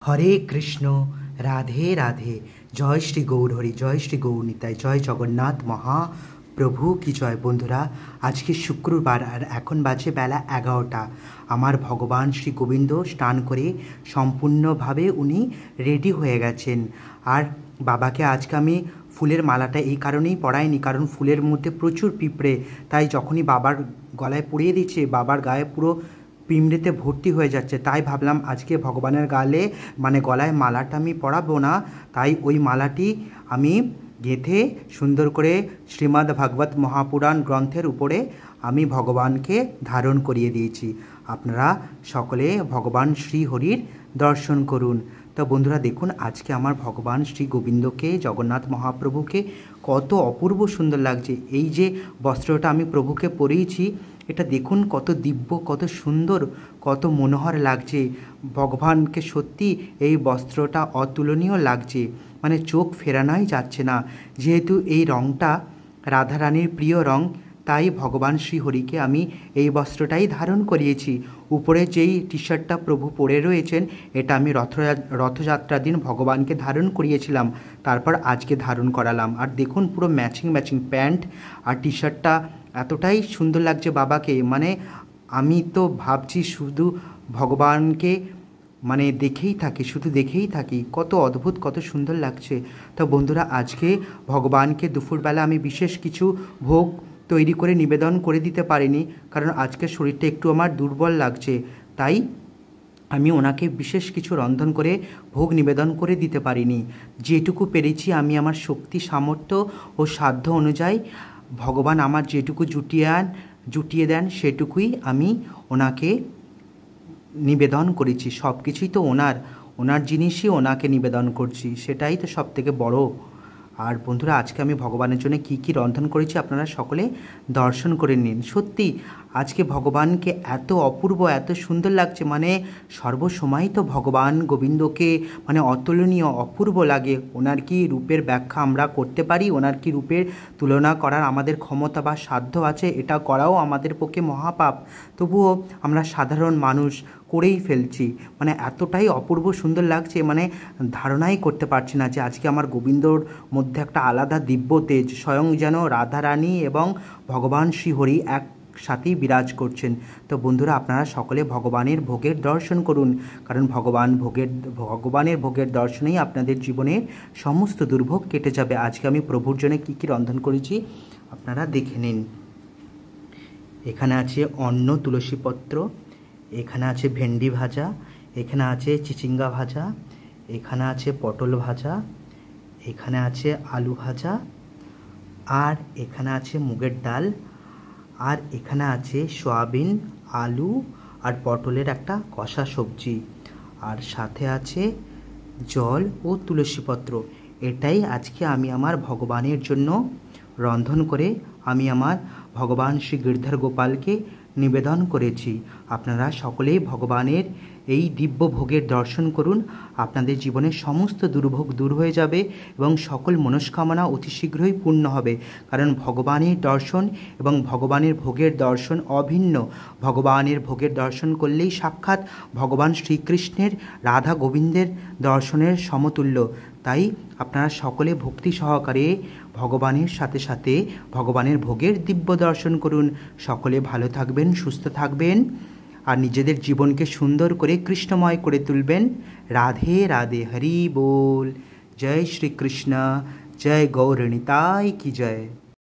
হরে কৃষ্ণ, রাধে রাধে, জয় শ্রী গৌরহরি, জয় শ্রী গৌরনিতাই, জয় জগন্নাথ মহাপ্রভু কি জয়। বন্ধুরা, আজকে শুক্রবার আর এখন বাজে বেলা 11টা। আমার ভগবান শ্রী গোবিন্দ স্নান করে সম্পূর্ণভাবে উনি রেডি হয়ে গেছেন। আর বাবাকে আজকে আমি ফুলের মালাটা এই কারণেই পরাইনি, কারণ ফুলের মধ্যে প্রচুর পিঁপড়ে, তাই যখনই বাবার গলায় পরিয়ে দিচ্ছে বাবার গায়ে পুরো পিঁমড়েতে ভর্তি হয়ে যাচ্ছে। তাই ভাবলাম আজকে ভগবানের গলায় মালাটা আমি পরাবো না, তাই ওই মালাটি আমি গেঁথে সুন্দর করে শ্রীমদ্ ভাগবত মহাপুরাণ গ্রন্থের উপরে আমি ভগবানকে ধারণ করিয়ে দিয়েছি। আপনারা সকলে ভগবান শ্রী হরির দর্শন করুন। তো বন্ধুরা দেখুন, আজকে আমার ভগবান শ্রী গোবিন্দকে, জগন্নাথ মহাপ্রভুকে কত অপূর্ব সুন্দর লাগছে। এই যে বস্ত্রটা আমি প্রভুকে পরিয়েছি, এটা দেখুন কত দিব্য, কত সুন্দর, কত মনোহর লাগছে। ভগবানকে সত্যি এই বস্ত্রটা অতুলনীয় লাগছে, মানে চোখ ফেরানোই যাচ্ছে না। যেহেতু এই রঙটা রাধারানীর প্রিয় রঙ, তাই ভগবান শ্রীহরিকে আমি এই বস্ত্রটাই ধারণ করিয়েছি। উপরে যেই টি শার্টটা প্রভু পরে রয়েছেন, এটা আমি রথযাত্রার দিন ভগবানকে ধারণ করিয়েছিলাম, তারপর আজকে ধারণ করালাম। আর দেখুন পুরো ম্যাচিং প্যান্ট আর টি শার্টটা এতটাই সুন্দর লাগছে বাবাকে, মানে আমি তো ভাবছি শুধু ভগবানকে শুধু দেখেই থাকি, কত অদ্ভুত, কত সুন্দর লাগছে। তো বন্ধুরা, আজকে ভগবানকে দুপুরবেলা আমি বিশেষ কিছু ভোগ তৈরি করে নিবেদন করে দিতে পারিনি, কারণ আজকে শরীরটা একটু আমার দুর্বল লাগছে, তাই আমি ওনাকে বিশেষ কিছু রন্ধন করে ভোগ নিবেদন করে দিতে পারিনি। যেটুকু পেরেছি আমার শক্তি, সামর্থ্য ও সাধ্য অনুযায়ী ভগবান আমার যেটুকু জুটিয়ে দেন সেটুকুই আমি ওনাকে নিবেদন করেছি। সব কিছুই তো ওনার জিনিসই ওনাকে নিবেদন করছি, সেটাই তো সব থেকে বড়। আর বন্ধুরা, আজকে আমি ভগবানের জন্য কি কি রন্ধন করেছি আপনারা সকলে দর্শন করে নিন। সত্যি আজকে ভগবানকে এত অপূর্ব, এত সুন্দর লাগছে, মানে সর্বসময় তো ভগবান গোবিন্দকে অতুলনীয়, অপূর্ব লাগে। ওনার কি রূপের ব্যাখ্যা আমরা করতে পারি? ওনার কি রূপের তুলনা করার আমাদের ক্ষমতা বা সাধ্য আছে? এটা করাও আমাদের পক্ষে মহাপাপ, তবুও আমরা সাধারণ মানুষ করেই ফেলছি। এতটাই অপূর্ব সুন্দর লাগছে, ধারণাই করতে পারছি না যে আজকে আমার গোবিন্দর মধ্যে একটা আলাদা দিব্য তেজ, স্বয়ং যেন রাধারানী এবং ভগবান শ্রীহরি একসাথেই বিরাজ করছেন। তো বন্ধুরা, আপনারা সকলে ভগবানের ভোগের দর্শন করুন, কারণ ভগবানের ভোগের দর্শনেই আপনাদের জীবনের সমস্ত দুর্ভোগ কেটে যাবে। আজকে আমি প্রভুর জন্য কী কী রন্ধন করেছি আপনারা দেখে নিন। এখানে আছে অন্ন তুলসীপত্র, এখানে আছে ভেন্ডি ভাজা, এখানে আছে চিচিঙ্গা ভাজা, এখানে আছে পটল ভাজা, এখানে আছে আলু ভাজা, আর এখানে আছে মুগের ডাল, আর এখানে আছে সয়াবিন, আলু আর পটলের একটা কষা সবজি, আর সাথে আছে জল ও তুলসীপত্র। এটাই আজকে আমি আমার ভগবানের জন্য রন্ধন করে আমি আমার ভগবান শ্রী গিরধর গোপালকে নিবেদন করেছি। আপনারা সকলেই ভগবানের এই দিব্য ভোগের দর্শন করুন, আপনাদের জীবনের সমস্ত দুর্ভোগ দূর হয়ে যাবে এবং সকল মনস্কামনা অতি শীঘ্রই পূর্ণ হবে। কারণ ভগবানের দর্শন এবং ভগবানের ভোগের দর্শন অভিন্ন। ভগবানের ভোগের দর্শন করলেই সাক্ষাৎ ভগবান শ্রীকৃষ্ণের, রাধা গোবিন্দের দর্শনের সমতুল্য। তাই আপনারা সকলে ভক্তি সহকারে ভগবানের সাথে সাথে ভগবানের ভোগের দিব্য দর্শন করুন। সকলে ভালো থাকবেন, সুস্থ থাকবেন আর নিজেদের জীবনকে সুন্দর করে কৃষ্ণময় করে তুলবেন। রাধে রাধে, হরি बोल, জয় শ্রীকৃষ্ণ, জয় গৌরনিতাই কি জয়।